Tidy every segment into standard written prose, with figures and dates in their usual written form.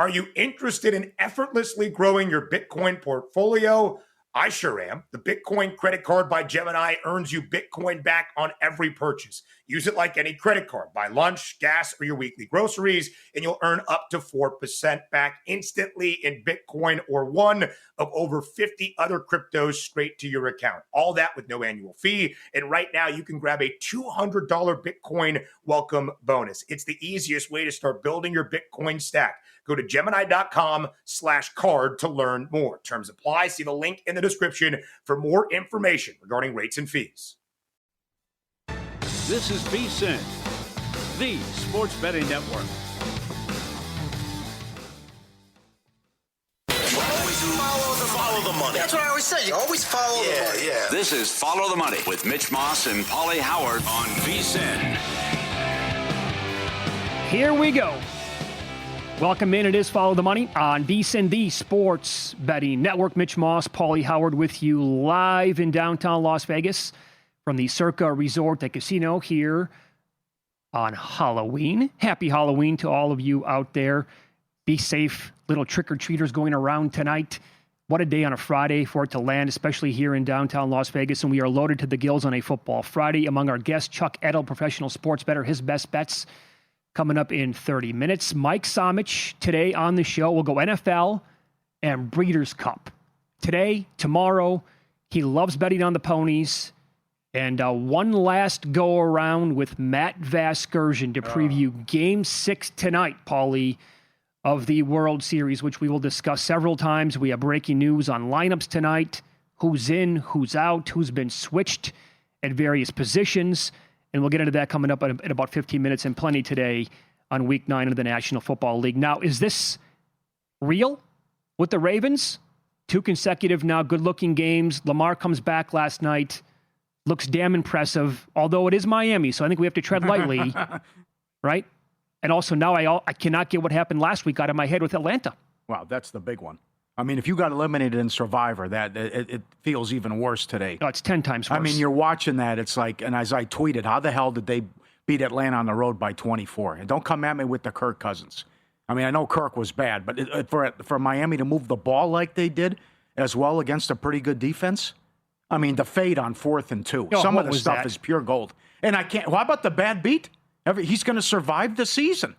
Are you interested in effortlessly growing your Bitcoin portfolio? I sure am. The Bitcoin credit card by Gemini earns you Bitcoin back on every purchase. Use it like any credit card. Buy lunch, gas, or your weekly groceries, and you'll earn up to 4% back instantly in Bitcoin or one of over 50 other cryptos straight to your account. All that with no annual fee. And right now, you can grab a $200 Bitcoin welcome bonus. It's the easiest way to start building your Bitcoin stack. Go to Gemini.com/card to learn more. Terms apply. See the link in the description for more information regarding rates and fees. This is VSiN, the sports betting network. Follow the money. That's what I always say. You always follow the money. Yeah. This is Follow the Money with Mitch Moss and Pauly Howard on VSiN. Here we go. Welcome in. It is Follow the Money on VSiN, the sports betting network. Mitch Moss, Pauly Howard with you live in downtown Las Vegas from the Circa Resort and Casino here on Halloween. Happy Halloween to all of you out there. Be safe. Little trick-or-treaters going around tonight. What a day on a Friday for it to land, especially here in downtown Las Vegas. And we are loaded to the gills on a football Friday. Among our guests, Chuck Edel, professional sports bettor, his best bets coming up in 30 minutes. Mike Somich today on the show. We'll go NFL and Breeders' Cup. Today, tomorrow, he loves betting on the ponies. And one last go around with Matt Vasgersian to preview Game 6 tonight, Pauly, of the World Series, which we will discuss several times. We have breaking news on lineups tonight, who's in, who's out, who's been switched at various positions. And we'll get into that coming up in about 15 minutes and plenty today on Week 9 of the National Football League. Now, is this real with the Ravens? 2 consecutive now good-looking games. Lamar comes back last night. Looks damn impressive, although it is Miami, so I think we have to tread lightly, right? And also now I cannot get what happened last week out of my head with Atlanta. Wow, that's the big one. I mean, if you got eliminated in Survivor, that it feels even worse today. No, it's 10 times worse. I mean, you're watching that. It's like, and as I tweeted, how the hell did they beat Atlanta on the road by 24? And don't come at me with the Kirk Cousins. I mean, I know Kirk was bad, but for Miami to move the ball like they did as well against a pretty good defense, I mean, the fade on 4th and 2. Some of the stuff is pure gold. And I can't. How about the bad beat? He's going to survive the season.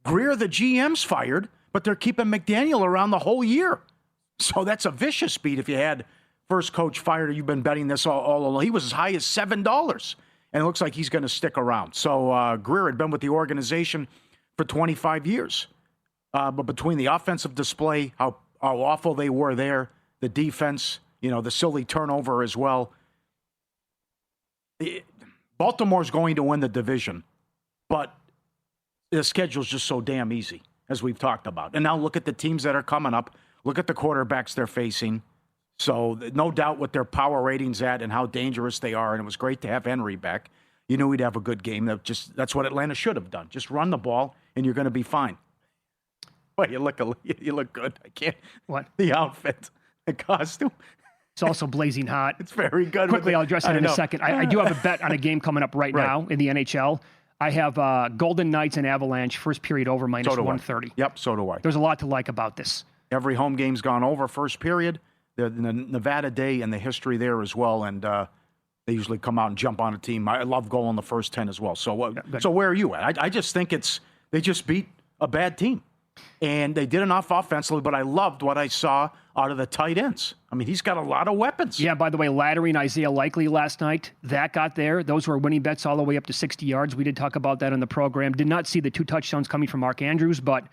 Greer, the GM's fired, but they're keeping McDaniel around the whole year. So that's a vicious beat if you had first coach fired. You've been betting this all along. He was as high as $7, and it looks like he's going to stick around. So Greer had been with the organization for 25 years. But between the offensive display, how awful they were there, the defense, the silly turnover as well. Baltimore's going to win the division, but the schedule's just so damn easy, as we've talked about. And now look at the teams that are coming up. Look at the quarterbacks they're facing. So no doubt what their power rating's at and how dangerous they are. And it was great to have Henry back. You knew he'd have a good game. That's what Atlanta should have done. Just run the ball, and you're going to be fine. Boy, you look good. I can't. What? The outfit, the costume. It's also blazing hot. It's very good. Quickly, I'll address that in a second. I do have a bet on a game coming up right now in the NHL. I have Golden Knights and Avalanche, first period over minus 130. Yep, so do I. There's a lot to like about this. Every home game's gone over first period. The Nevada Day and the history there as well, and they usually come out and jump on a team. I love goal in the first 10 as well. So so where are you at? I just think they just beat a bad team. And they did enough offensively, but I loved what I saw out of the tight ends. I mean, he's got a lot of weapons. Yeah, by the way, Lattery and Isaiah Likely last night, that got there. Those were winning bets all the way up to 60 yards. We did talk about that in the program. Did not see the 2 touchdowns coming from Mark Andrews, but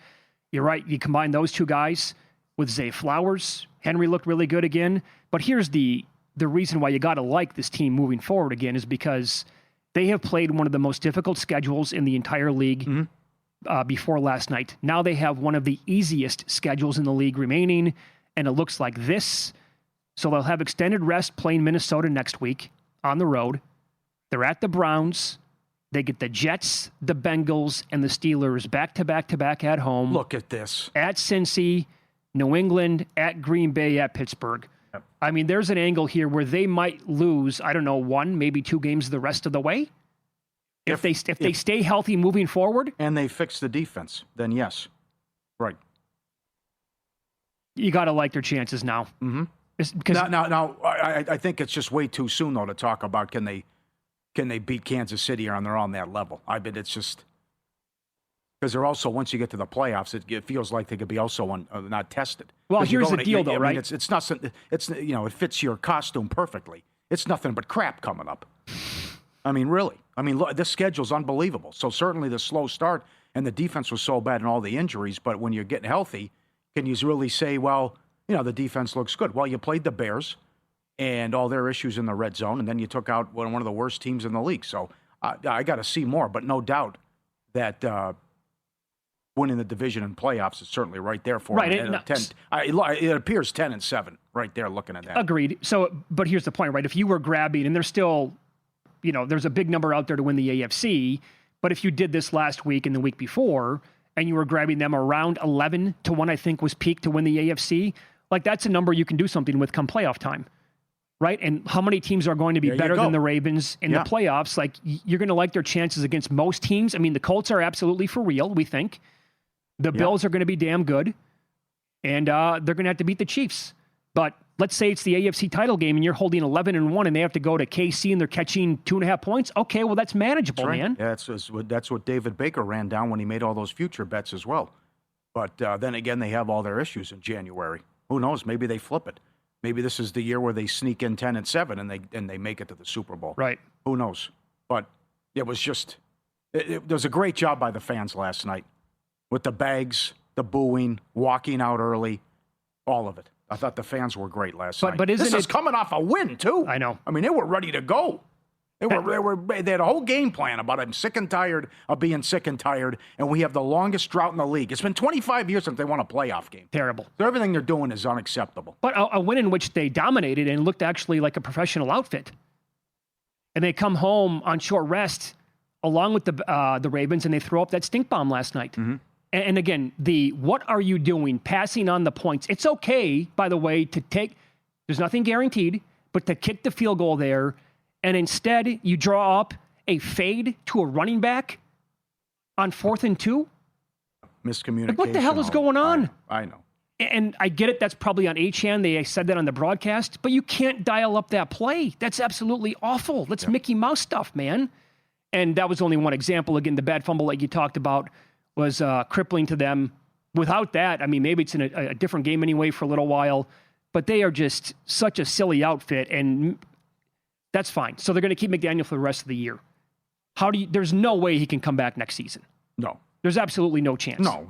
you're right. You combine those 2 guys with Zay Flowers. Henry looked really good again. But here's the reason why you got to like this team moving forward again is because they have played one of the most difficult schedules in the entire league before last night. Now they have one of the easiest schedules in the league remaining, and it looks like this. So they'll have extended rest playing Minnesota next week on the road. They're at the Browns. They get the Jets, the Bengals, and the Steelers back-to-back at home. Look at this. At Cincy, New England, at Green Bay, at Pittsburgh. Yep. I mean, there's an angle here where they might lose, 1, maybe 2 games the rest of the way. If they stay healthy moving forward. And they fix the defense, then yes. Right. You got to like their chances now. Mm-hmm. Because Now, I think it's just way too soon, though, to talk about can they beat Kansas City or they're on that level. I mean, it's just because they're also, once you get to the playoffs, it feels like they could be also not tested. Well, here's the deal, though, right? It's not something. It's it fits your costume perfectly. It's nothing but crap coming up. I mean, really. I mean, look, this schedule's unbelievable. So certainly the slow start and the defense was so bad and all the injuries. But when you're getting healthy, can you really say, well, the defense looks good? Well, you played the Bears and all their issues in the red zone, and then you took out one of the worst teams in the league. So I got to see more, but no doubt that winning the division and playoffs is certainly right there for them. It appears 10-7 right there looking at that. Agreed. So, but here's the point, right? If you were grabbing, and there's still, there's a big number out there to win the AFC, but if you did this last week and the week before, and you were grabbing them around 11-1, I think was peak to win the AFC, like that's a number you can do something with come playoff time, right? And how many teams are going to be better than the Ravens in the playoffs? Like you're going to like their chances against most teams. I mean, the Colts are absolutely for real, we think. The Bills are going to be damn good, and they're going to have to beat the Chiefs. But let's say it's the AFC title game and you're holding 11-1 and they have to go to KC and they're catching 2.5 points. Okay, well, that's manageable, that's right, man. Yeah, that's what David Baker ran down when he made all those future bets as well. But then again, they have all their issues in January. Who knows? Maybe they flip it. Maybe this is the year where they sneak in 10-7 and they make it to the Super Bowl. Right. Who knows? But it was just it was a great job by the fans last night with the bags, the booing, walking out early, all of it. I thought the fans were great last night. But this is coming off a win too. I know. I mean, they were ready to go. They had a whole game plan about I'm sick and tired of being sick and tired, and we have the longest drought in the league. It's been 25 years since they won a playoff game. Terrible. So everything they're doing is unacceptable. But a win in which they dominated and looked actually like a professional outfit. And they come home on short rest along with the Ravens, and they throw up that stink bomb last night. Mm-hmm. And again, what are you doing? Passing on the points. It's okay, by the way, to take, there's nothing guaranteed, but to kick the field goal there, and instead you draw up a fade to a running back on 4th and 2? Miscommunication. Like, what the hell is going on? I know. And I get it, that's probably on Achan. They said that on the broadcast, but you can't dial up that play. That's absolutely awful. That's Mickey Mouse stuff, man. And that was only one example. Again, the bad fumble like you talked about was crippling to them. Without that, I mean, maybe it's in a different game anyway for a little while, but they are just such a silly outfit, and that's fine. So they're going to keep McDaniel for the rest of the year. There's no way he can come back next season. No. There's absolutely no chance. No.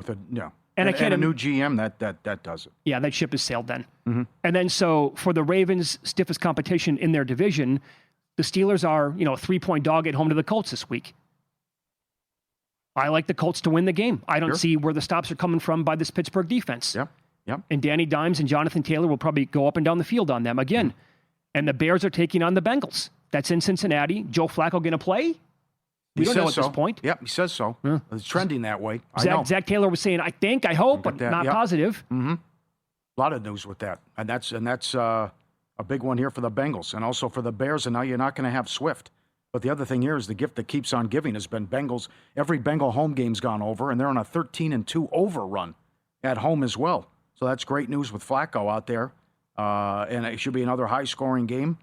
And a new GM, that does it. Yeah, that ship has sailed then. Mm-hmm. And then so for the Ravens' stiffest competition in their division, the Steelers are, a 3-point dog at home to the Colts this week. I like the Colts to win the game. I don't see where the stops are coming from by this Pittsburgh defense. Yep. And Danny Dimes and Jonathan Taylor will probably go up and down the field on them again. Mm-hmm. And the Bears are taking on the Bengals. That's in Cincinnati. Joe Flacco going to play? We don't know at this point. Yep, he says so. Yeah. It's trending that way. Zach Taylor was saying, I think, I hope, but not positive. Mm-hmm. A lot of news with that. And that's a big one here for the Bengals and also for the Bears. And now you're not going to have Swift. But the other thing here is the gift that keeps on giving has been Bengals. Every Bengal home game's gone over, and they're on a 13-2 overrun at home as well. So that's great news with Flacco out there. And it should be another high-scoring game.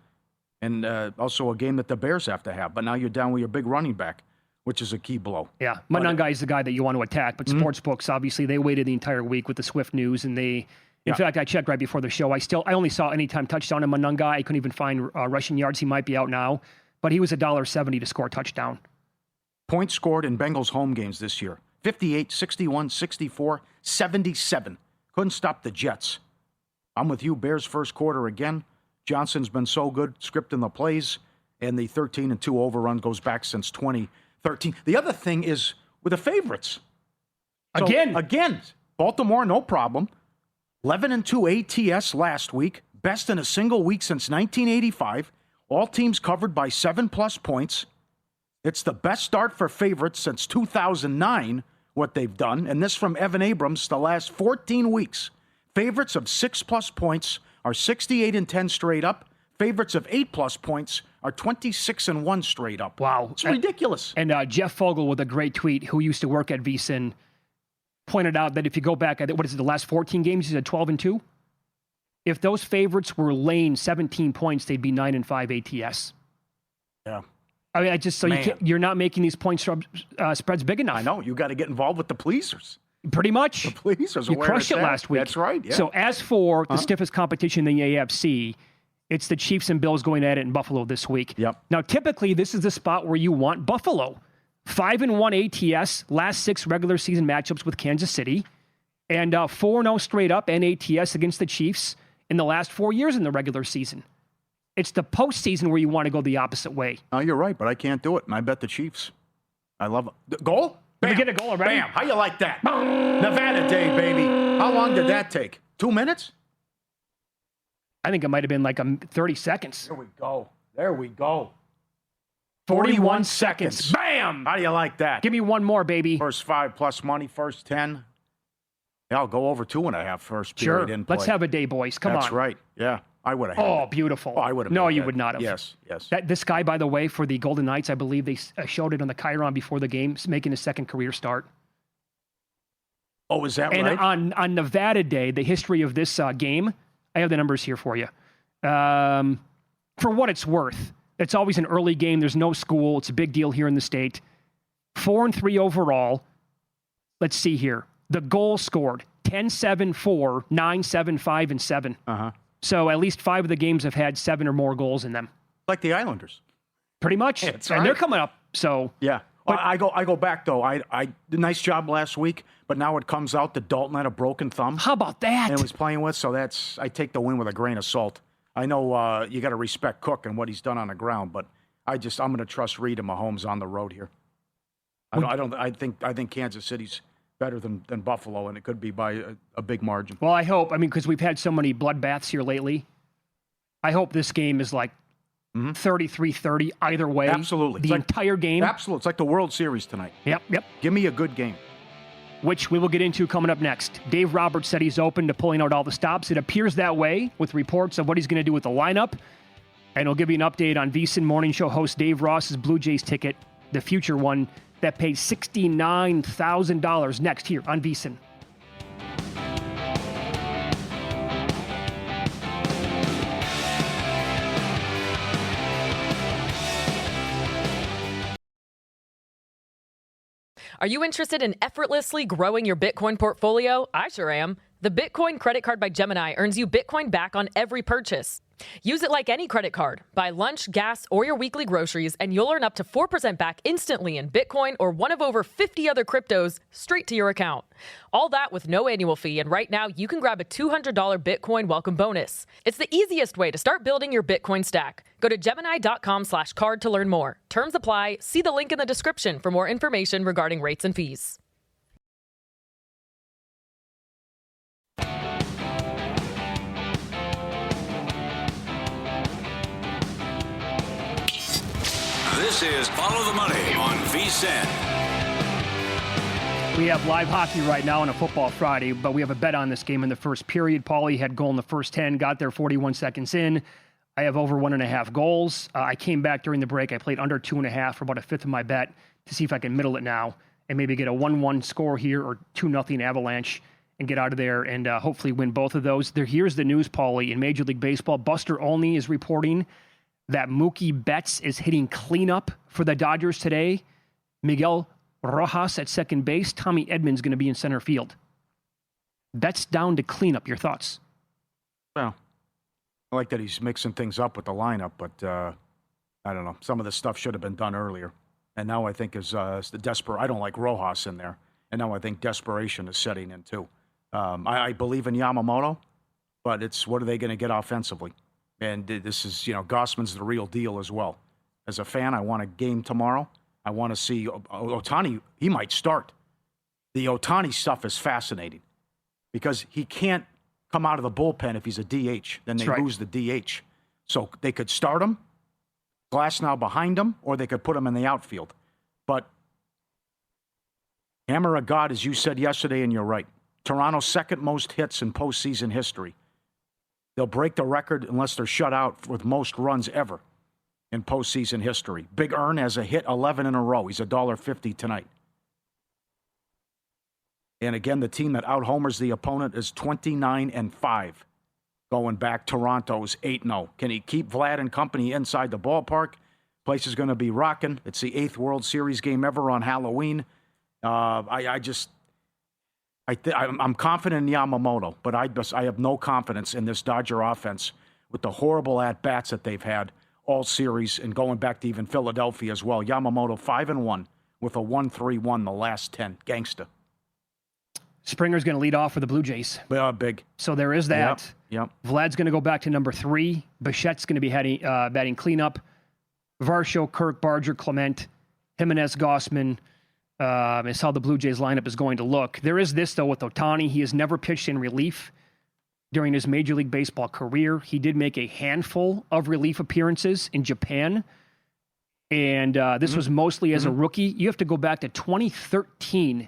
And also a game that the Bears have to have. But now you're down with your big running back, which is a key blow. Yeah, Monangai is the guy that you want to attack. But sportsbooks, obviously, they waited the entire week with the Swift news. And in fact, I checked right before the show. I only saw anytime touchdown in Monangai. I couldn't even find rushing yards. He might be out now. But he was $1.70 to score a touchdown. Points scored in Bengals home games this year. 58, 61, 64, 77. Couldn't stop the Jets. I'm with you. Bears first quarter again. Johnson's been so good scripting the plays, and the 13-2 overrun goes back since 2013. The other thing is with the favorites. Again, Baltimore, no problem. 11-2 ATS last week, best in a single week since 1985. All teams covered by 7+ points. It's the best start for favorites since 2009, what they've done, and this from Evan Abrams the last 14 weeks. Favorites of 6+ points are 68-10 straight up. Favorites of 8+ points are 26-1 straight up. Wow. It's ridiculous. And Jeff Fogel with a great tweet, who used to work at VSiN, pointed out that if you go back, the last 14 games, he's at 12-2. If those favorites were laying 17 points, they'd be 9-5 ATS. Yeah. I mean, you're not making these point spreads big enough. I know. You got to get involved with the pleasers. Pretty much. The pleasers. You crushed it last week. That's right. Yeah. So as for the stiffest competition in the AFC, it's the Chiefs and Bills going at it in Buffalo this week. Yep. Now, typically, this is the spot where you want Buffalo. 5-1 ATS, last 6 regular season matchups with Kansas City, and 4-0 straight up NATS against the Chiefs in the last 4 years in the regular season. It's the postseason where you want to go the opposite way. Oh, you're right, but I can't do it, and I bet the Chiefs. I love it. Goal? Did we get a goal already? Bam. How you like that? Nevada Day, baby. How long did that take? 2 minutes? I think it might have been like 30 seconds. There we go. There we go. 41 seconds. Bam! How do you like that? Give me one more, baby. First 5 plus money, first 10. Yeah, I'll go over 2.5 first period in play. Let's have a day, boys. Come on. That's right. Yeah, I would have had Oh, it. beautiful. Oh, I would have. No, you would not have. Yes. This guy, by the way, for the Golden Knights, I believe they showed it on the Chiron before the game, making his second career start. Oh, is that and right? And on Nevada Day, the history of this game, I have the numbers here for you. For what it's worth, it's always an early game. There's no school. It's a big deal here in the state. 4-3 overall. Let's see here. The goal scored 10-7, 4, 9-7, 5, and 7. So at least 5 of the games have had 7 or more goals in them. Like the Islanders. Pretty much. That's and right. they're coming up. So yeah. But I go back though. I did a nice job last week, but now it comes out that Dalton had a broken thumb. How about that? And was playing with, so I take the win with a grain of salt. I know you got to respect Cook and what he's done on the ground, but I'm going to trust Reed and Mahomes on the road here. I think Kansas City's better than Buffalo, and it could be by a big margin. Well, I hope. I mean, because we've had so many bloodbaths here lately. I hope this game is like 33-30 either way. Absolutely. The entire game. Absolutely. It's like the World Series tonight. Yep. Give me a good game. Which we will get into coming up next. Dave Roberts said he's open to pulling out all the stops. It appears that way with reports of what he's going to do with the lineup. And he'll give you an update on VSiN Morning Show host Dave Ross's Blue Jays ticket, the future one that pays $69,000 next here on VSiN. Are you interested in effortlessly growing your Bitcoin portfolio? I sure am. The Bitcoin credit card by Gemini earns you Bitcoin back on every purchase. Use it like any credit card. Buy lunch, gas, or your weekly groceries, and you'll earn up to 4% back instantly in Bitcoin or one of over 50 other cryptos straight to your account. All that with no annual fee, and right now you can grab a $200 Bitcoin welcome bonus. It's the easiest way to start building your Bitcoin stack. Go to Gemini.com/card to learn more. Terms apply. See the link in the description for more information regarding rates and fees. This is Follow the Money on VSiN. We have live hockey right now on a Football Friday, but we have a bet on this game in the first period. Pauly had goal in the first 10, got there 41 seconds in. I have over 1.5 goals. I came back during the break. I played under 2.5 for about a fifth of my bet to see if I can middle it now and maybe get a 1-1 score here or 2-0 Avalanche and get out of there and hopefully win both of those. Here's the news, Pauly. In Major League Baseball, Buster Olney is reporting that Mookie Betts is hitting cleanup for the Dodgers today. Miguel Rojas at second base. Tommy Edman's going to be in center field. Betts down to cleanup. Your thoughts? Well, I like that he's mixing things up with the lineup, but I don't know. Some of this stuff should have been done earlier. And now I think is the I don't like Rojas in there. And now I think desperation is setting in too. I believe in Yamamoto, but it's what are they going to get offensively? And this is, Gossman's the real deal as well. As a fan, I want a game tomorrow. I want to see Ohtani. He might start. The Ohtani stuff is fascinating because he can't come out of the bullpen if he's a DH. Then they lose the DH. So they could start him, Glasnow behind him, or they could put him in the outfield. But hammer of God, as you said yesterday, and you're right. Toronto's second most hits in postseason history. They'll break the record unless they're shut out with most runs ever in postseason history. Big Earn has a hit 11 in a row. He's $1.50 tonight. And again, the team that out-homers the opponent is 29-5. going back. Toronto's 8-0. Can he keep Vlad and company inside the ballpark? Place is going to be rocking. It's the 8th World Series game ever on Halloween. I'm confident in Yamamoto, but I have no confidence in this Dodger offense with the horrible at-bats that they've had all series and going back to even Philadelphia as well. Yamamoto 5-1 with a 1.31 the last 10. Gangsta. Springer's going to lead off for the Blue Jays. Big. So there is that. Yep. Vlad's going to go back to number 3. Bichette's going to be batting cleanup. Varsho, Kirk, Barger, Clement, Jimenez, Gossman is how the Blue Jays lineup is going to look. There is this, though, with Ohtani. He has never pitched in relief during his Major League Baseball career. He did make a handful of relief appearances in Japan, and this was mostly as a rookie. You have to go back to 2013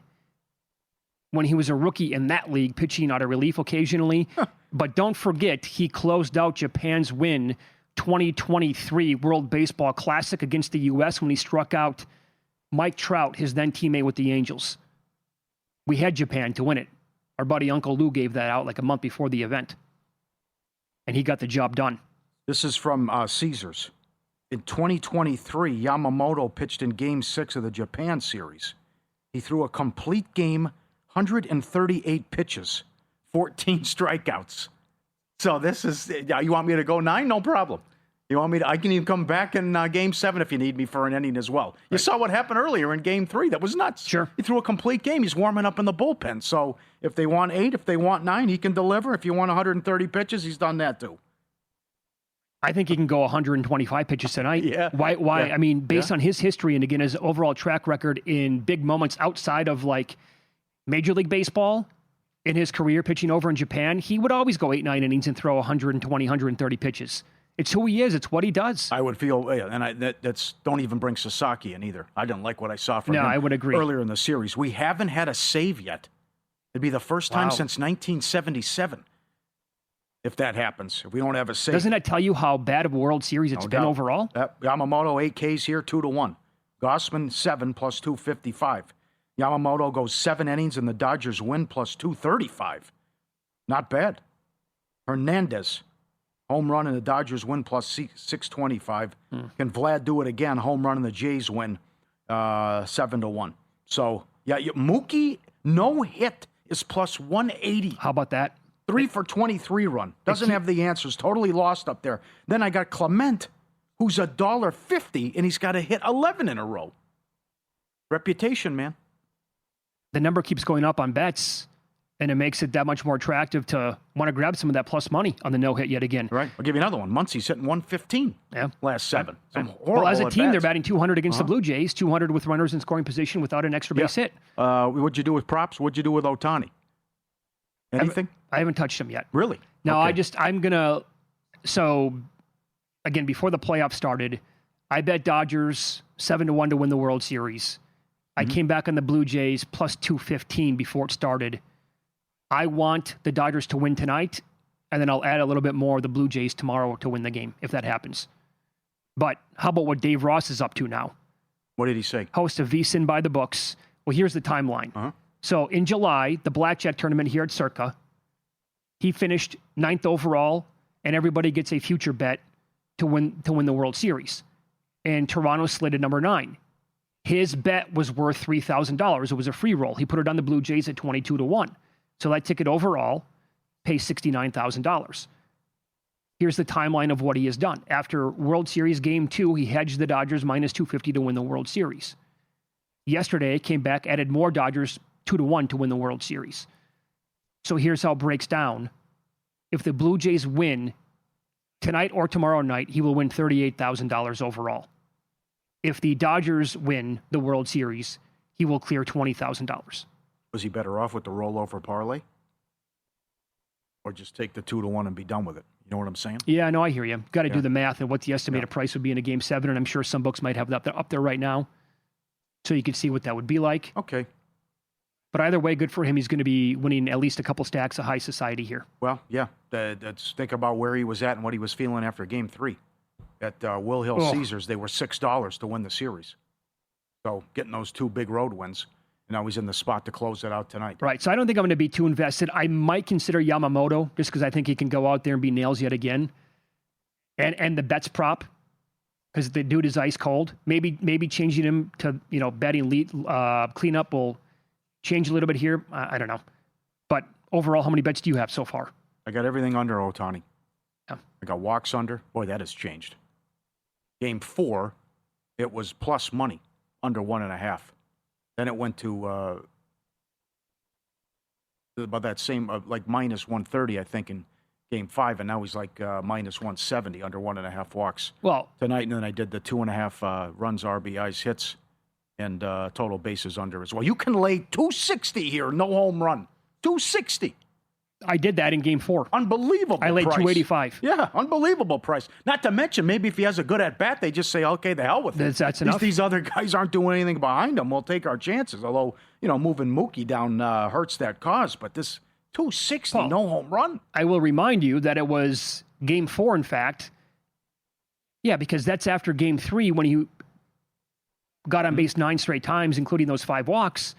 when he was a rookie in that league, pitching out of relief occasionally. But don't forget, he closed out Japan's win 2023 World Baseball Classic against the U.S. when he struck out Mike Trout, his then teammate with the Angels. We had Japan to win it. Our buddy Uncle Lou gave that out like a month before the event. And he got the job done. This is from Caesars. In 2023, Yamamoto pitched in Game 6 of the Japan series. He threw a complete game, 138 pitches, 14 strikeouts. So this is, you want me to go 9? No problem. You want me to, I can even come back in Game 7 if you need me for an inning as well. You saw what happened earlier in Game 3. That was nuts. Sure. He threw a complete game. He's warming up in the bullpen. So if they want 8, if they want 9, he can deliver. If you want 130 pitches, he's done that too. I think he can go 125 pitches tonight. Yeah. Why? Yeah. I mean, based on his history and, again, his overall track record in big moments outside of, like, Major League Baseball in his career pitching over in Japan, he would always go 8-9 innings and throw 120, 130 pitches. It's who he is. It's what he does. I would feel, and that's don't even bring Sasaki in either. I didn't like what I saw from him I would agree. earlier in the series. We haven't had a save yet. It'd be the first time since 1977 if that happens, if we don't have a save. Doesn't that tell you how bad of a World Series it's been overall? Yamamoto, 8 Ks here, 2-1. Gossman, 7 plus 255. Yamamoto goes 7 innings and the Dodgers win plus 235. Not bad. Hernandez, home run and the Dodgers win plus 625. Can Vlad do it again? Home run and the Jays win 7-1. So, Mookie, no hit is plus 180. How about that? 3 for 23 run. Doesn't have the answers. Totally lost up there. Then I got Clement, who's $1.50, and he's got to hit 11 in a row. Reputation, man. The number keeps going up on bets, and it makes it that much more attractive to want to grab some of that plus money on the no-hit yet again. Right. I'll give you another one. Muncie's hitting 115 last 7. Well, as a team, they're batting 200 against the Blue Jays, 200 with runners in scoring position without an extra base hit. What'd you do with props? What'd you do with Ohtani? Anything? I haven't touched him yet. Really? No, Okay. I'm going to, so again, before the playoffs started, I bet Dodgers 7-1 to win the World Series. I came back on the Blue Jays plus 215 before it started. I want the Dodgers to win tonight, and then I'll add a little bit more of the Blue Jays tomorrow to win the game, if that happens. But how about what Dave Ross is up to now? What did he say? Host of VSiN by the books. Well, here's the timeline. So in July, the Blackjack tournament here at Circa, he finished 9th overall, and everybody gets a future bet to win the World Series. And Toronto slid at number 9. His bet was worth $3,000. It was a free roll. He put it on the Blue Jays at 22-1. So that ticket overall pays $69,000. Here's the timeline of what he has done. After World Series Game 2, he hedged the Dodgers minus 250 to win the World Series. Yesterday, came back, added more Dodgers 2-1 to win the World Series. So here's how it breaks down. If the Blue Jays win tonight or tomorrow night, he will win $38,000 overall. If the Dodgers win the World Series, he will clear $20,000. Was he better off with the rollover parlay? Or just take the 2-1 and be done with it? You know what I'm saying? Yeah, no, I hear you. Got to do the math and what the estimated price would be in a Game 7, and I'm sure some books might have that up there right now. So you can see what that would be like. Okay. But either way, good for him. He's going to be winning at least a couple stacks of high society here. Well, yeah. Let's think about where he was at and what he was feeling after Game 3. At Will Hill Caesars, they were $6 to win the series. So getting those 2 big road wins. And now he's in the spot to close it out tonight. Right. So I don't think I'm going to be too invested. I might consider Yamamoto just because I think he can go out there and be nails yet again. And the bets prop because the dude is ice cold. Maybe changing him to, betting lead cleanup will change a little bit here. I don't know. But overall, how many bets do you have so far? I got everything under Ohtani. Yeah. I got walks under. Boy, that has changed. Game 4, it was plus money, under 1.5. Then it went to about that same, like minus 130, I think, in Game 5, and now he's like minus 170, under 1.5 walks. Well, tonight, and then I did the 2.5 runs, RBIs, hits, and total bases under as well. You can lay 260 here, no home run. 260. I did that in Game 4. Unbelievable I laid price. 285. Yeah, unbelievable price. Not to mention, maybe if he has a good at-bat, they just say, okay, the hell with it. That's enough. These other guys aren't doing anything behind him. We'll take our chances. Although, moving Mookie down hurts that cause. But this 260, Paul, no home run. I will remind you that it was Game 4, in fact. Yeah, because that's after Game 3 when he got on base 9 straight times, including those 5 walks.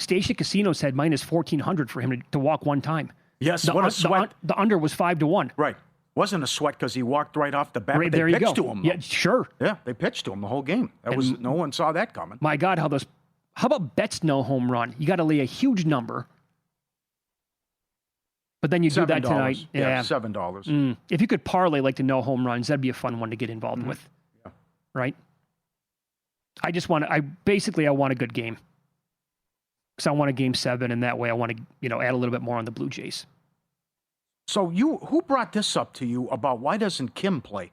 Station Casino said minus 1,400 for him to walk one time. Yes, what a sweat. The under was 5-1. Right. Wasn't a sweat because he walked right off the bat. Right, but they pitched to him. Though. Yeah, sure. Yeah, they pitched to him the whole game. No one saw that coming. My God, how about bets no home run? You got to lay a huge number. But then you do that tonight. Yeah, $7. If you could parlay like the no home runs, that'd be a fun one to get involved with. Yeah. Right? I want a good game. Because I want a Game 7, and that way I want to, add a little bit more on the Blue Jays. So who brought this up to you about why doesn't Kim play?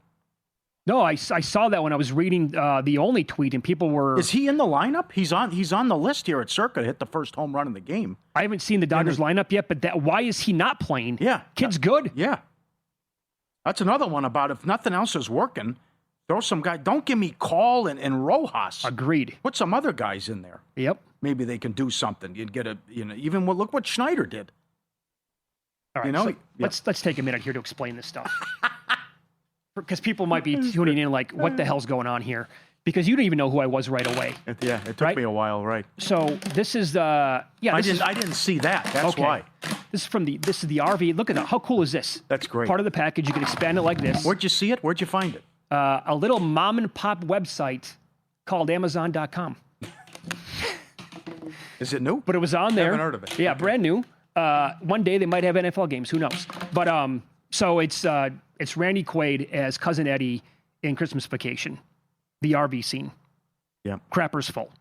No, I saw that when I was reading the only tweet, and people were... Is he in the lineup? He's on the list here at Circa to hit the first home run in the game. I haven't seen the Dodgers lineup yet, but why is he not playing? Yeah. Kid's good. Yeah. That's another one about if nothing else is working, throw some guy. Don't give me Call and Rojas. Agreed. Put some other guys in there. Yep. Maybe they can do something. You'd get look what Schneider did. All right, let's take a minute here to explain this stuff. Because people might be tuning in like, what the hell's going on here? Because you didn't even know who I was right away. It took me a while, right? So this is I didn't see that. That's why. This is the RV. Look at that. How cool is this? That's great. Part of the package. You can expand it like this. Where'd you see it? Where'd you find it? A little mom and pop website called Amazon.com. Is it new? But it was on there. I haven't heard of it. Yeah, okay. Brand new. One day they might have NFL games. Who knows? But so it's Randy Quaid as Cousin Eddie in Christmas Vacation, the RV scene. Yeah. Crapper's full.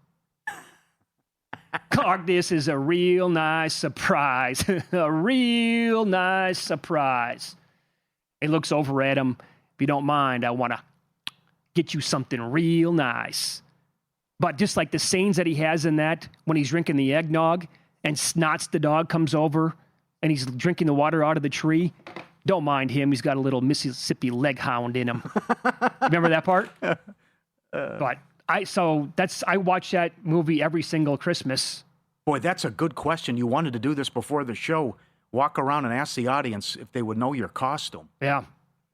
This is a real nice surprise. A real nice surprise. He looks over at him. If you don't mind, I want to get you something real nice. But just like the scenes that he has in that, when he's drinking the eggnog and Snots the dog comes over and he's drinking the water out of the tree, don't mind him. He's got a little Mississippi leg hound in him. Remember that part? But I watch that movie every single Christmas. Boy, that's a good question. You wanted to do this before the show. Walk around and ask the audience if they would know your costume. Yeah.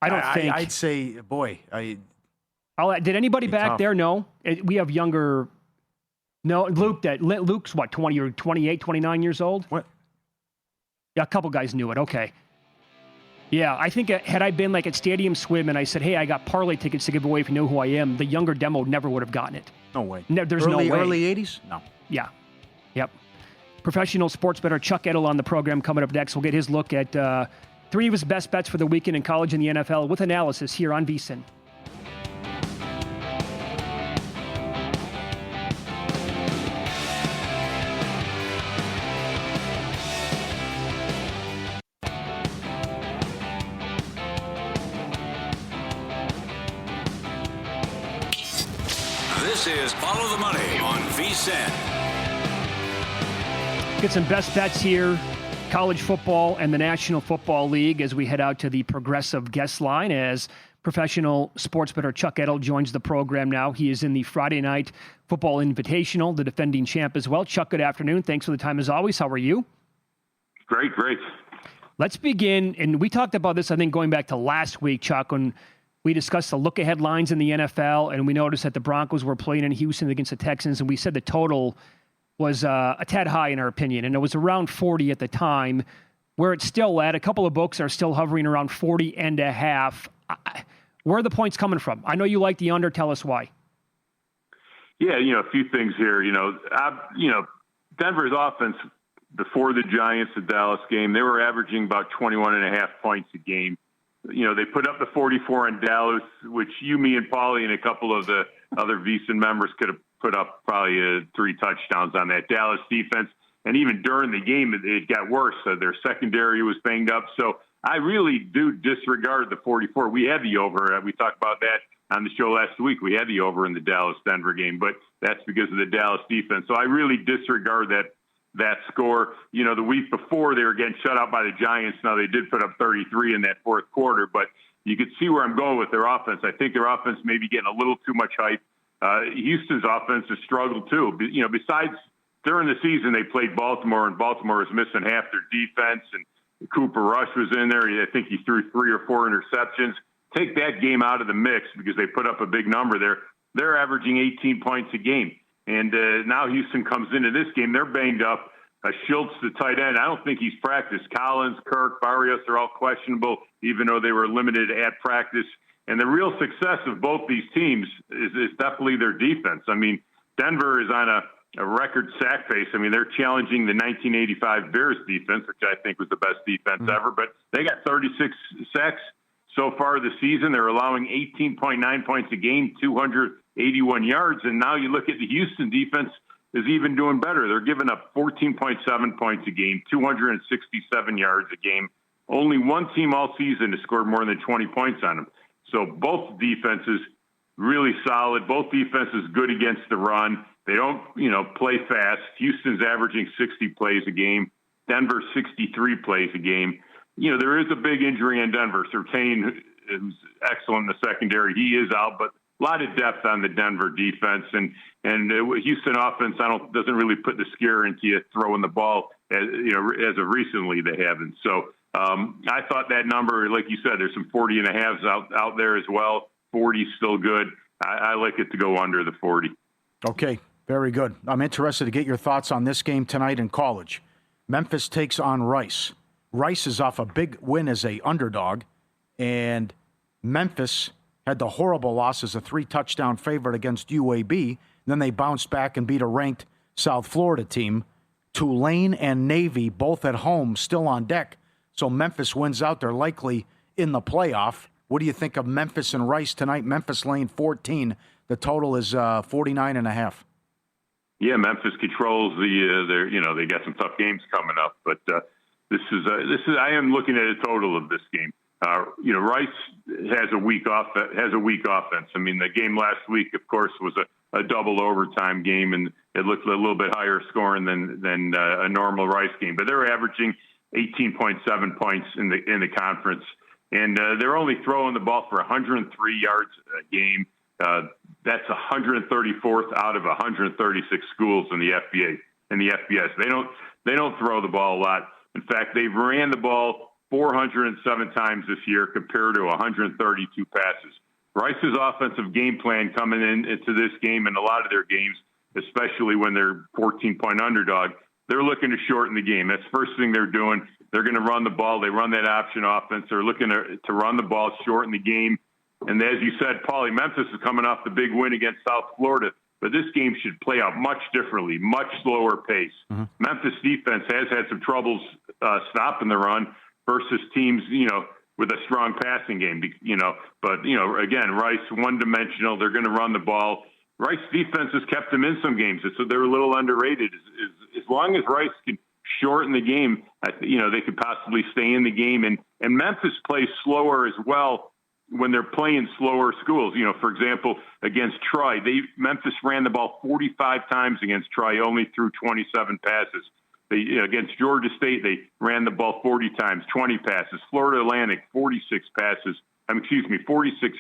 I'd say, boy, did anybody back there know? We have younger. No, Luke's what, 20 or 28, 29 years old? What? Yeah, a couple guys knew it. Okay. Yeah, I think had I been like at Stadium Swim and I said, hey, I got parlay tickets to give away if you know who I am, the younger demo never would have gotten it. No way. There's no way. Early 80s? No. Yeah. Yep. Professional sports bettor Chuck Edel on the program coming up next. We'll get his look at 3 of his best bets for the weekend in college and the NFL with analysis here on VSiN. This is Follow the Money on VSiN. Get some best bets here. College football and the National Football League as we head out to the Progressive guest line as professional sports bettor Chuck Edel joins the program now. He is in the Friday Night Football Invitational, the defending champ as well. Chuck, good afternoon. Thanks for the time as always. How are you? Great. Let's begin, and we talked about this, I think, going back to last week, Chuck, when we discussed the look-ahead lines in the NFL, and we noticed that the Broncos were playing in Houston against the Texans, and we said the total was a tad high in our opinion, and it was around 40 at the time, where it's still at. A couple of books are still hovering around 40.5. Where are the points coming from? I know you like the under. Tell us why. Yeah, a few things here. Denver's offense before the Giants, the Dallas game, they were averaging about 21.5 points a game. They put up the 44 in Dallas, which you, me, and Pauly and a couple of the other VSiN members could have put up probably 3 touchdowns on that Dallas defense. And even during the game, it got worse. Their secondary was banged up. So I really do disregard the 44. We had the over. We talked about that on the show last week. We had the over in the Dallas-Denver game, but that's because of the Dallas defense. So I really disregard that score. The week before they were getting shut out by the Giants. Now they did put up 33 in that fourth quarter, but you could see where I'm going with their offense. I think their offense may be getting a little too much hype. Houston's offense has struggled too. Besides during the season, they played Baltimore, and Baltimore was missing half their defense, and Cooper Rush was in there. I think he threw 3 or 4 interceptions. Take that game out of the mix because they put up a big number there. They're averaging 18 points a game. And now Houston comes into this game. They're banged up. Schultz, the tight end, I don't think he's practiced. Collins, Kirk, Barrios are all questionable, even though they were limited at practice. And the real success of both these teams is definitely their defense. I mean, Denver is on a record sack pace. I mean, they're challenging the 1985 Bears defense, which I think was the best defense ever. But they got 36 sacks so far this season. They're allowing 18.9 points a game, 281 yards. And now you look at the Houston defense is even doing better. They're giving up 14.7 points a game, 267 yards a game. Only one team all season has scored more than 20 points on them. So both defenses really solid. Both defenses good against the run. They don't, play fast. Houston's averaging 60 plays a game. Denver 63 plays a game. There is a big injury in Denver. Surtain, who's excellent in the secondary, he is out, but a lot of depth on the Denver defense, and Houston offense doesn't really put the scare into you throwing the ball as of recently they haven't. So I thought that number, like you said, there's some 40.5s out there as well. 40 still good. I like it to go under the 40. Okay, very good. I'm interested to get your thoughts on this game tonight in college. Memphis takes on Rice. Rice is off a big win as a underdog, and Memphis had the horrible loss as a 3-touchdown favorite against UAB. Then they bounced back and beat a ranked South Florida team. Tulane and Navy both at home, still on deck. So Memphis wins out. They're likely in the playoff. What do you think of Memphis and Rice tonight? Memphis laying 14. The total is 49.5. Yeah, Memphis controls they got some tough games coming up, but this is I am looking at a total of this game. Rice has a weak offense. I mean, the game last week, of course, was a double overtime game, and it looked a little bit higher scoring than a normal Rice game. But they're averaging 18.7 points in the conference, and they're only throwing the ball for 103 yards a game. That's 134th out of 136 schools in the FBA and the FBS. They don't throw the ball a lot. In fact, they've ran the ball 407 times this year compared to 132 passes. Rice's offensive game plan coming into this game and a lot of their games, especially when they're 14-point underdog, they're looking to shorten the game. That's the first thing they're doing. They're going to run the ball. They run that option offense. They're looking to run the ball, shorten the game. And as you said, Pauly, Memphis is coming off the big win against South Florida. But this game should play out much differently, much slower pace. Mm-hmm. Memphis defense has had some troubles stopping the run versus teams, with a strong passing game, But, again, Rice, one-dimensional. They're going to run the ball. Rice defense has kept them in some games, so they're a little underrated. As long as Rice can shorten the game, they could possibly stay in the game. And Memphis plays slower as well when they're playing slower schools. For example, against Troy, Memphis ran the ball 45 times against Troy, only threw 27 passes. Against Georgia State, they ran the ball 40 times, 20 passes. Florida Atlantic, 46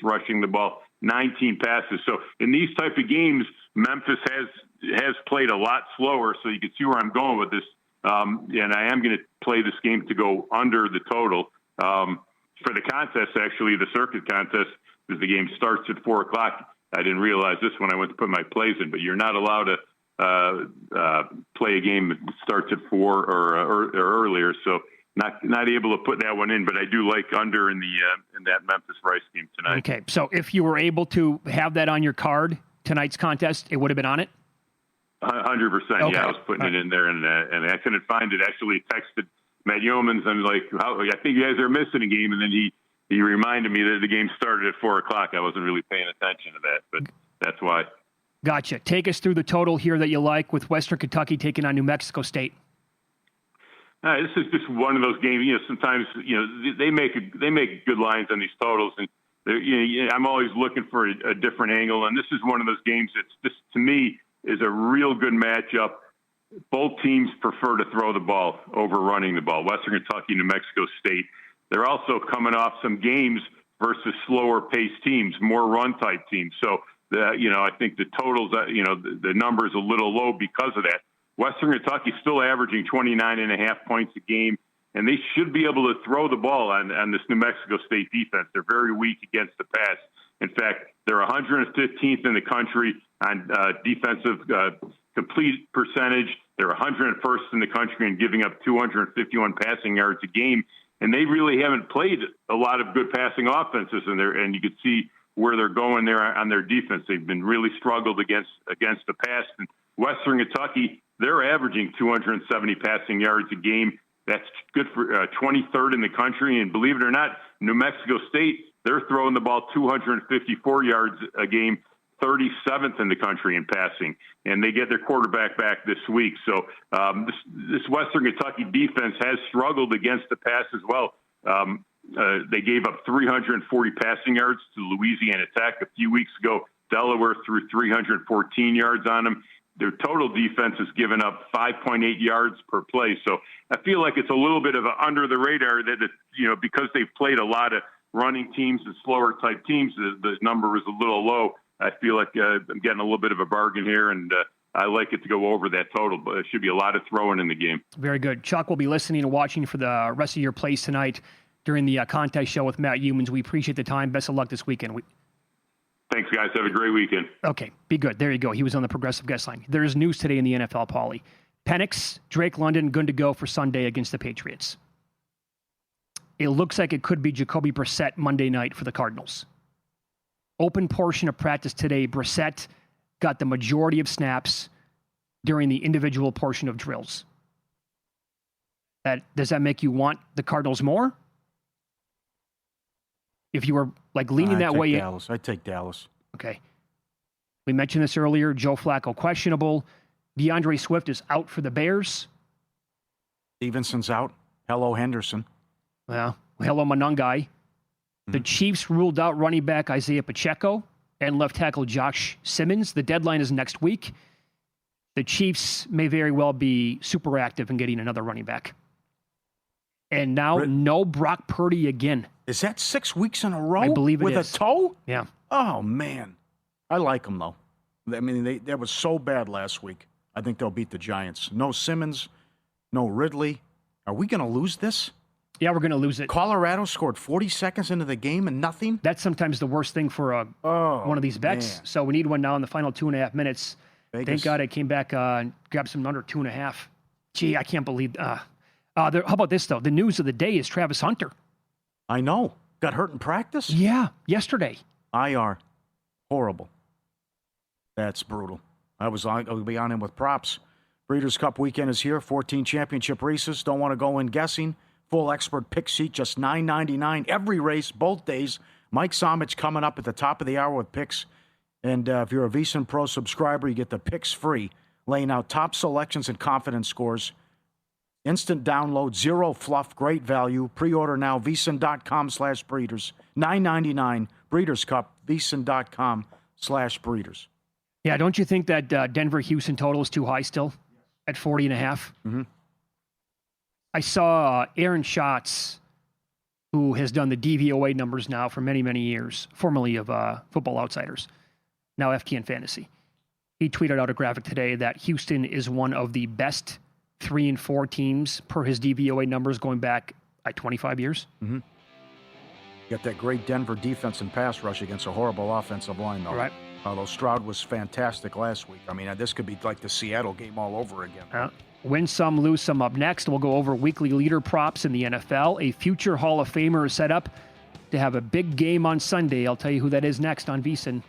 rushing the ball, 19 passes. So in these type of games, Memphis has played a lot slower, so you can see where I'm going with this. And I am going to play this game to go under the total. For the contest, actually, the circuit contest, because the game starts at 4 o'clock. I didn't realize this when I went to put my plays in, but you're not allowed to play a game that starts at 4 or earlier. So not able to put that one in, but I do like under in that Memphis Rice game tonight. Okay, so if you were able to have that on your card, tonight's contest, it would have been on it? 100%. Okay. Yeah, I was putting it in there, and I couldn't find it. Actually texted Matt Yeomans. I'm like, I think you guys are missing a game, and then he reminded me that the game started at 4 o'clock. I wasn't really paying attention to that, but that's why. Gotcha. Take us through the total here that you like with Western Kentucky taking on New Mexico State. This is just one of those games. Sometimes they make good lines on these totals, and I'm always looking for a different angle. And this is one of those games that's just, to me, is a real good matchup. Both teams prefer to throw the ball over running the ball. Western Kentucky, New Mexico State. They're also coming off some games versus slower paced teams, more run type teams. So I think the totals, the number is a little low because of that. Western Kentucky still averaging 29.5 points a game, and they should be able to throw the ball on this New Mexico State defense. They're very weak against the pass. In fact, they're 115th in the country on defensive complete percentage. They're 101st in the country in giving up 251 passing yards a game, and they really haven't played a lot of good passing offenses in there. And you could see where they're going there on their defense. They've been really struggled against the pass. And Western Kentucky, they're averaging 270 passing yards a game. That's good for 23rd in the country. And believe it or not, New Mexico State, they're throwing the ball 254 yards a game, 37th in the country in passing. And they get their quarterback back this week. So this Western Kentucky defense has struggled against the pass as well. They gave up 340 passing yards to Louisiana Tech a few weeks ago. Delaware threw 314 yards on them. Their total defense has given up 5.8 yards per play. So I feel like it's a little bit of an under the radar that, because they've played a lot of running teams and slower type teams, the number is a little low. I feel like I'm getting a little bit of a bargain here, and I like it to go over that total, but it should be a lot of throwing in the game. Very good. Chuck will be listening and watching for the rest of your plays tonight during the contest show with Matt Yeomans. We appreciate the time. Best of luck this weekend. Thanks, guys. Have a great weekend. Okay, be good. There you go. He was on the Progressive Guest Line. There's news today in the NFL, Pauly. Penix, Drake London, good to go for Sunday against the Patriots. It looks like it could be Jacoby Brissett Monday night for the Cardinals. Open portion of practice today. Brissett got the majority of snaps during the individual portion of drills. Does that make you want the Cardinals more? If you were leaning that way, I'd take Dallas. Okay. We mentioned this earlier. Joe Flacco questionable. DeAndre Swift is out for the Bears. Stevenson's out. Hello, Henderson. Well, hello, Monangai. The Chiefs ruled out running back Isaiah Pacheco and left tackle Josh Simmons. The deadline is next week. The Chiefs may very well be super active in getting another running back. And now, no Brock Purdy again. Is that 6 weeks in a row? I believe it is. With a toe? Yeah. Oh, man. I like them, though. I mean, that was so bad last week. I think they'll beat the Giants. No Simmons, no Ridley. Are we going to lose this? Yeah, we're going to lose it. Colorado scored 40 seconds into the game and nothing? That's sometimes the worst thing for one of these bets. Man. So we need one now in the final 2.5 minutes. Vegas. Thank God I came back and grabbed some under 2.5. Gee, I can't believe... how about this, though? The news of the day is Travis Hunter. I know. Got hurt in practice? Yeah, yesterday. IR. Horrible. That's brutal. I'll be on him with props. Breeders' Cup weekend is here. 14 championship races. Don't want to go in guessing. Full expert pick sheet, just $9.99 every race, both days. Mike Somich coming up at the top of the hour with picks. And if you're a VSiN Pro subscriber, you get the picks free, laying out top selections and confidence scores. Instant download, zero fluff, great value. Pre-order now, VSiN.com/breeders. $9.99, Breeders' Cup, VSiN.com/breeders. Yeah, don't you think that Denver-Houston total is too high still at 40.5? Mm-hmm. I saw Aaron Schatz, who has done the DVOA numbers now for many, many years, formerly of Football Outsiders, now FTN Fantasy. He tweeted out a graphic today that Houston is one of the best 3 and 4 teams per his DVOA numbers going back 25 years. Mm-hmm. Got that great Denver defense and pass rush against a horrible offensive line, though. All right. Although Stroud was fantastic last week. I mean, this could be like the Seattle game all over again. Win some, lose some up next. We'll go over weekly leader props in the NFL. A future Hall of Famer is set up to have a big game on Sunday. I'll tell you who that is next on VSiN.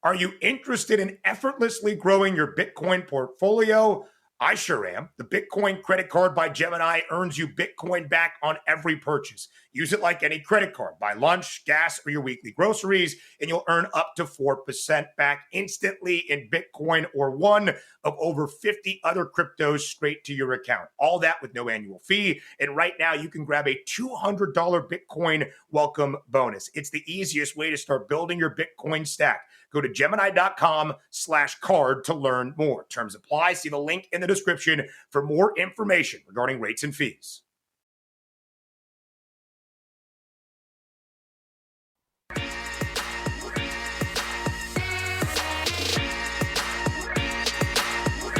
Are you interested in effortlessly growing your Bitcoin portfolio? I sure am. The Bitcoin credit card by Gemini earns you Bitcoin back on every purchase. Use it like any credit card. Buy lunch, gas, or your weekly groceries, and you'll earn up to 4% back instantly in Bitcoin or one of over 50 other cryptos straight to your account. All that with no annual fee. And right now, you can grab a $200 Bitcoin welcome bonus. It's the easiest way to start building your Bitcoin stack. Go to Gemini.com/card to learn more. Terms apply. See the link in the description for more information regarding rates and fees.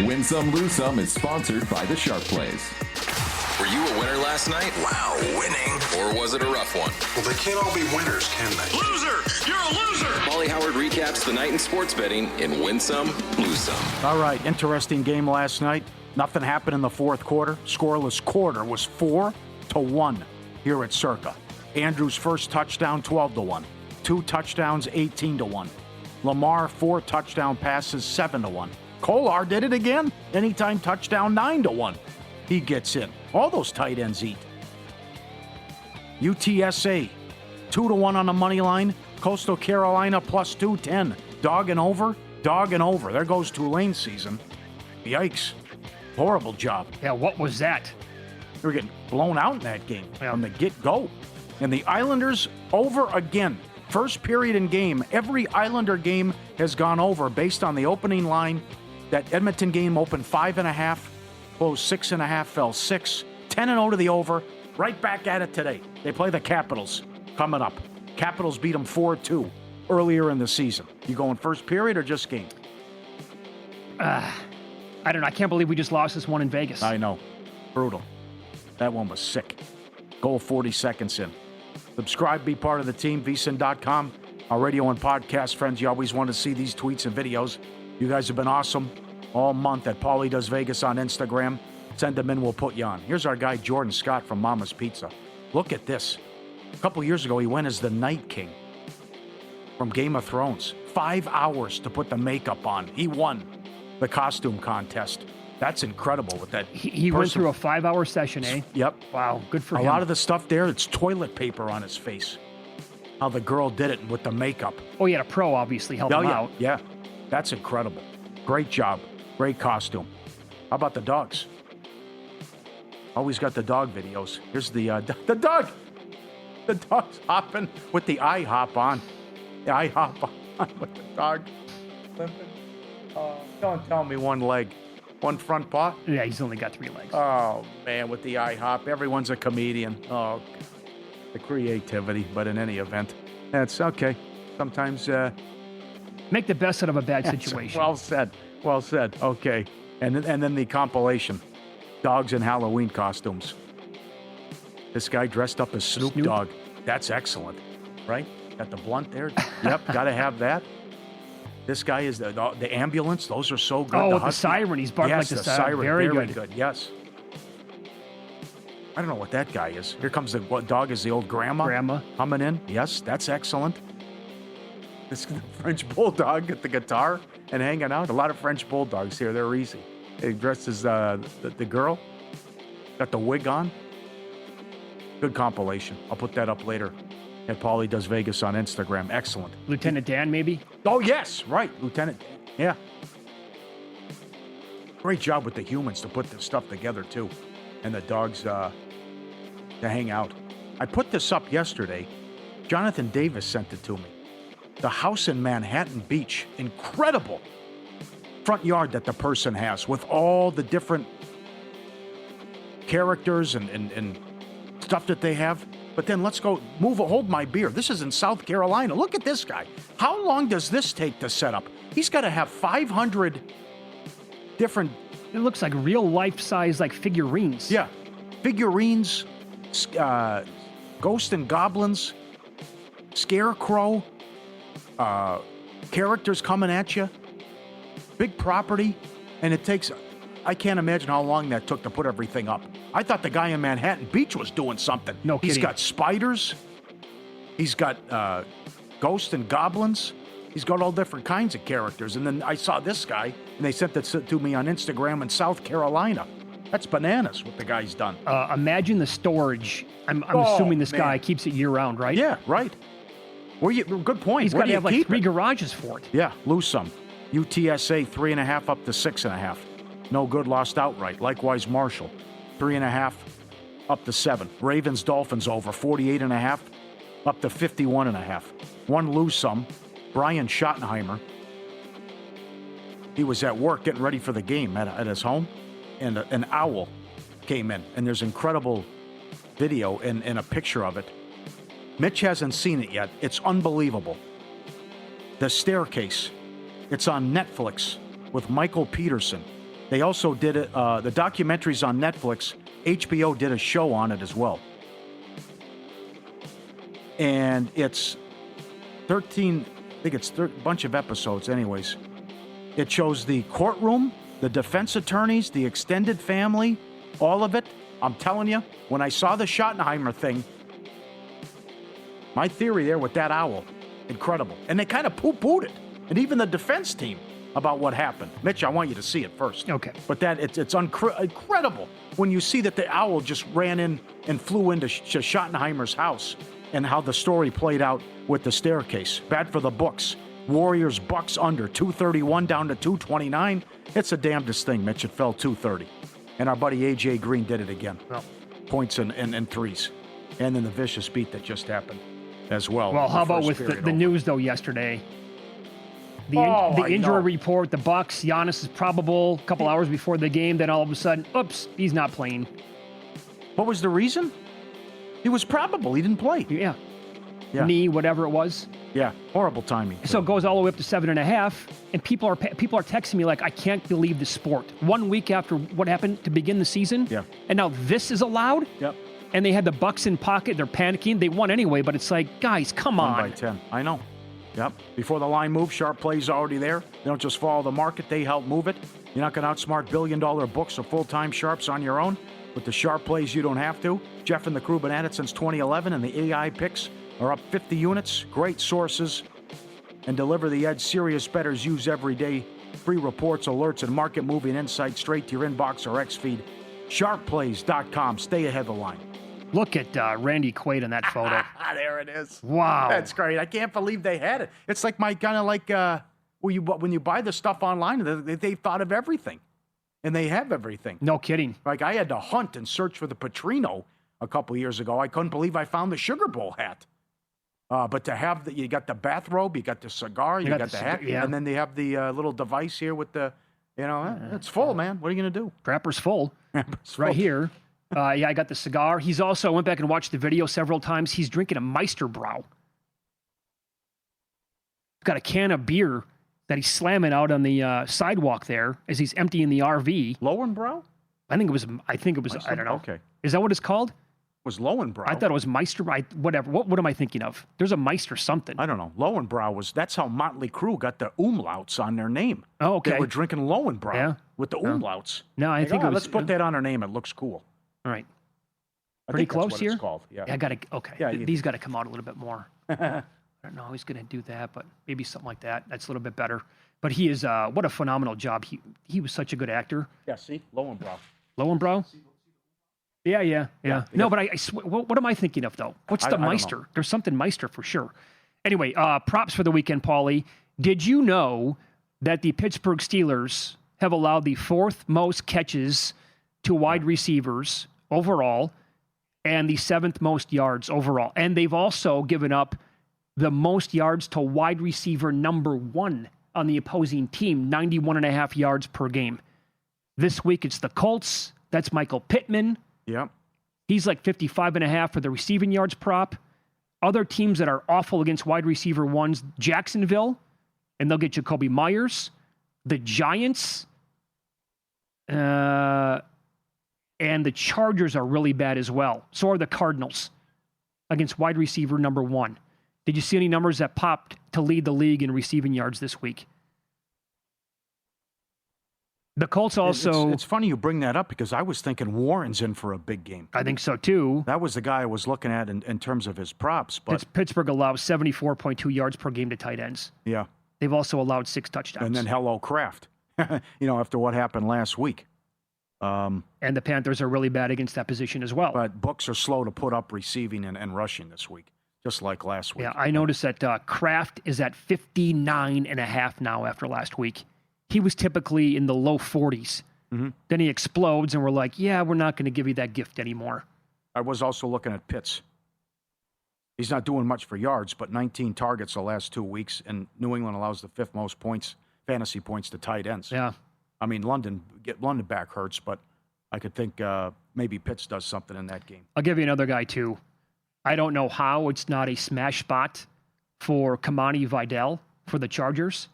Win Some, Lose Some is sponsored by the Sharp Plays. Were you a winner last night? Wow, winning. Or was it a rough one? Well, they can't all be winners, can they? Loser! You're a loser! Pauly Howard recaps the night in sports betting in Win Some, Lose Some. All right, interesting game last night. Nothing happened in the fourth quarter. Scoreless quarter was 4-1 here at Circa. Andrews' first touchdown, 12-1. 2 touchdowns, 18-1. Lamar, 4 touchdown passes, 7-1. Kolar did it again. Anytime touchdown, 9-1. He gets in. All those tight ends eat. UTSA, 2-1 on the money line. Coastal Carolina plus 210. Dog and over. There goes Tulane's season. Yikes. Horrible job. Yeah, what was that? They were getting blown out in that game from the get-go. And the Islanders over again. First period in game. Every Islander game has gone over based on the opening line. That Edmonton game opened 5.5, closed 6.5, fell 6. 10-0 to the over. Right back at it today. They play the Capitals coming up. Capitals beat them 4-2 earlier in the season. You going first period or just game? I don't know. I can't believe we just lost this one in Vegas. I know. Brutal. That one was sick. Goal 40 seconds in. Subscribe, be part of the team, vsin.com. Our radio and podcast friends, you always want to see these tweets and videos. You guys have been awesome all month at Pauly Does Vegas on Instagram. Send them in, we'll put you on. Here's our guy, Jordan Scott from Mama's Pizza. Look at this. A couple years ago, he went as the Night King from Game of Thrones. 5 hours to put the makeup on. He won the costume contest. That's incredible with that. He went through a 5-hour session, eh? Yep. Wow, good for him. A lot of the stuff there, it's toilet paper on his face. How the girl did it with the makeup. Oh, he had a pro, obviously, help him out. Yeah, that's incredible. Great job. Great costume. How about the dogs? Always got the dog videos. Here's the dog. The dog's hopping with the IHOP on. The IHOP on with the dog limping. Don't tell me one leg. One front paw? Yeah, he's only got 3 legs. Oh, man, with the IHOP. Everyone's a comedian. Oh, God. The creativity. But in any event, that's okay. Sometimes... Make the best out of a bad situation. Well said. Well said. Okay. And then the compilation. Dogs in Halloween costumes. This guy dressed up as Snoop Dogg. That's excellent. Right? Got the blunt there. Yep, got to have that. This guy is the ambulance. Those are so good. Oh, with the siren. He's barking like the siren. Very good. Yes. I don't know what that guy is. Here comes what dog is the old grandma coming in. Yes, that's excellent. This French bulldog with the guitar and hanging out. A lot of French bulldogs here. They're easy. They dressed as the girl. Got the wig on. Good compilation. I'll put that up later at Pauly Does Vegas on Instagram. Excellent. Lieutenant Dan, maybe? Oh, yes. Right. Lieutenant Dan. Yeah. Great job with the humans to put this stuff together, too. And the dogs to hang out. I put this up yesterday. Jonathan Davis sent it to me. The house in Manhattan Beach. Incredible front yard that the person has with all the different characters and stuff that they have. But then let's go hold my beer. This is in South Carolina. Look at this guy. How long does this take to set up? He's got to have 500 different It looks like real life-size, like figurines. Yeah. Figurines, ghosts and goblins, scarecrow, characters coming at you. Big property. And it takes, I can't imagine how long that took to put everything up. I thought the guy in Manhattan Beach was doing something. No kidding. He's got spiders. He's got ghosts and goblins. He's got all different kinds of characters. And then I saw this guy, and they sent it to me on Instagram in South Carolina. That's bananas what the guy's done. Imagine the storage. I'm assuming this guy keeps it year-round, right? Yeah, right. Good point. He's got to have like 3 garages for it. Yeah, lose some. UTSA 3.5 up to 6.5. No good, lost outright. Likewise, Marshall 3.5 up to 7. Ravens Dolphins over 48.5 up to 51.5. One lose some. Brian Schottenheimer. He was at work getting ready for the game at his home, and an owl came in. And there's incredible video and a picture of it. Mitch hasn't seen it yet. It's unbelievable. The Staircase. It's on Netflix with Michael Peterson. They also did it. The documentary's on Netflix. HBO did a show on it as well. And it's 13, I think it's a bunch of episodes anyways. It shows the courtroom, the defense attorneys, the extended family, all of it. I'm telling you, when I saw the Schottenheimer thing, my theory there with that owl, incredible. And they kind of poo-pooed it. And even the defense team about what happened. Mitch, I want you to see it first. Okay. But it's incredible when you see that the owl just ran in and flew into Schottenheimer's house and how the story played out with the Staircase. Bad for the books. Warriors, Bucks under 231 down to 229. It's the damnedest thing, Mitch. It fell 230. And our buddy A.J. Green did it again. Well, points and threes. And then the vicious beat that just happened as well. Well, how about with the news, though, yesterday? The injury report, the Bucks, Giannis is probable a couple hours before the game. Then all of a sudden, oops, he's not playing. What was the reason? He was probable. He didn't play. Yeah. Knee, whatever it was. Yeah, horrible timing. So it goes all the way up to 7.5, and people are texting me like, I can't believe the sport. 1 week after what happened to begin the season, and now this is allowed? Yep. And they had the Bucks in pocket. They're panicking. They won anyway, but it's like, guys, come on. 1 by 10. I know. Yep. Before the line moves, sharp plays already there. They don't just follow the market. They help move it. You're not going to outsmart billion-dollar books of full-time sharps on your own. With the sharp plays, you don't have to. Jeff and the crew been at it since 2011, and the AI picks are up 50 units. Great sources. And deliver the edge serious bettors use every day. Free reports, alerts, and market-moving insights straight to your inbox or X-feed. Sharpplays.com. Stay ahead of the line. Look at Randy Quaid in that photo. There it is. Wow. That's great. I can't believe they had it. It's like when you buy the stuff online, they've thought of everything. And they have everything. No kidding. Like I had to hunt and search for the Petrino a couple years ago. I couldn't believe I found the Sugar Bowl hat. But to have you got the bathrobe, you got the cigar, you got the hat, and then they have the little device here with the, it's full, man. What are you going to do? Trapper's full. Right here. I got the cigar. He's also, I went back and watched the video several times. He's drinking a Meisterbrow. Got a can of beer that he's slamming out on the sidewalk there as he's emptying the RV. Lowenbrow? I think it was, I don't know. Okay. Is that what it's called? It was Lowenbrow. I thought it was Meister, whatever. What am I thinking of? There's a Meister something. I don't know. Lowenbrow that's how Motley Crue got the umlauts on their name. Oh, okay. They were drinking Lowenbrow with the umlauts. No, I think it was. Let's put that on our name. It looks cool. All right. Pretty close here? It's called. Yeah. I got to, okay. Yeah, these got to come out a little bit more. I don't know how he's going to do that, but maybe something like that. That's a little bit better. But he is, what a phenomenal job. He was such a good actor. Yeah, see? Lowenbrow. Lowenbrow? Yeah. No, but I swear, what am I thinking of, though? What's the Meister? There's something Meister for sure. Anyway, props for the weekend, Pauly. Did you know that the Pittsburgh Steelers have allowed the 4th most catches to wide receivers overall and the 7th most yards overall? And they've also given up the most yards to wide receiver number 1 on the opposing team, 91.5 yards per game. This week it's the Colts. That's Michael Pittman. Yep. He's like 55.5 for the receiving yards prop. Other teams that are awful against wide receiver ones, Jacksonville, and they'll get Jacoby Myers. The Giants, And the Chargers are really bad as well. So are the Cardinals against wide receiver number 1. Did you see any numbers that popped to lead the league in receiving yards this week? The Colts also... It's funny you bring that up because I was thinking Warren's in for a big game. I think so, too. That was the guy I was looking at in terms of his props. But Pittsburgh allows 74.2 yards per game to tight ends. Yeah. They've also allowed 6 touchdowns. And then hello, Kraft, after what happened last week. And the Panthers are really bad against that position as well. But books are slow to put up receiving and rushing this week, just like last week. Yeah, I noticed that Kraft is at 59.5 now after last week. He was typically in the low 40s. Mm-hmm. Then he explodes, and we're like, yeah, we're not going to give you that gift anymore. I was also looking at Pitts. He's not doing much for yards, but 19 targets the last 2 weeks, and New England allows the 5th most points, fantasy points, to tight ends. Yeah. I mean, London back hurts, but I could think maybe Pitts does something in that game. I'll give you another guy, too. I don't know how it's not a smash spot for Kamani Vidal for the Chargers.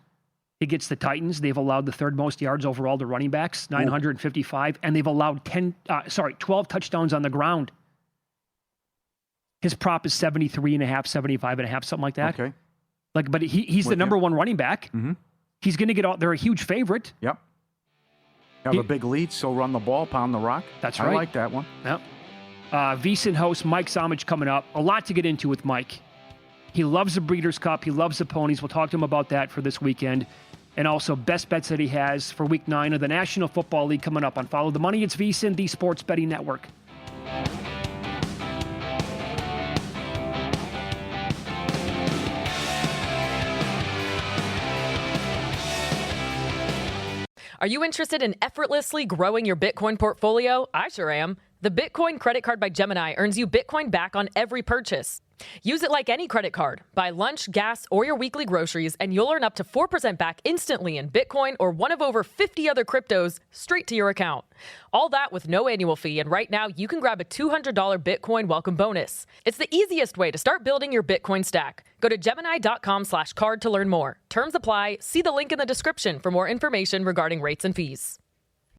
He gets the Titans. They've allowed the 3rd most yards overall to running backs, 955, and they've allowed 12 touchdowns on the ground. His prop is 73.5, 75.5, something like that. Okay. But he's the number 1 running back. Mm-hmm. He's going to get out. They're a huge favorite. Yep. Have a big lead, so run the ball, pound the rock. That's right. I like that one. Yep. VSiN host Mike Somich coming up. A lot to get into with Mike. He loves the Breeders' Cup. He loves the ponies. We'll talk to him about that for this weekend. And also best bets that he has for Week 9 of the National Football League coming up on Follow the Money. It's VSiN, the Sports Betting Network. Are you interested in effortlessly growing your Bitcoin portfolio? I sure am. The Bitcoin credit card by Gemini earns you Bitcoin back on every purchase. Use it like any credit card. Buy lunch, gas, or your weekly groceries, and you'll earn up to 4% back instantly in Bitcoin or one of over 50 other cryptos straight to your account. All that with no annual fee, and right now you can grab a $200 Bitcoin welcome bonus. It's the easiest way to start building your Bitcoin stack. Go to Gemini.com/card to learn more. Terms apply. See the link in the description for more information regarding rates and fees.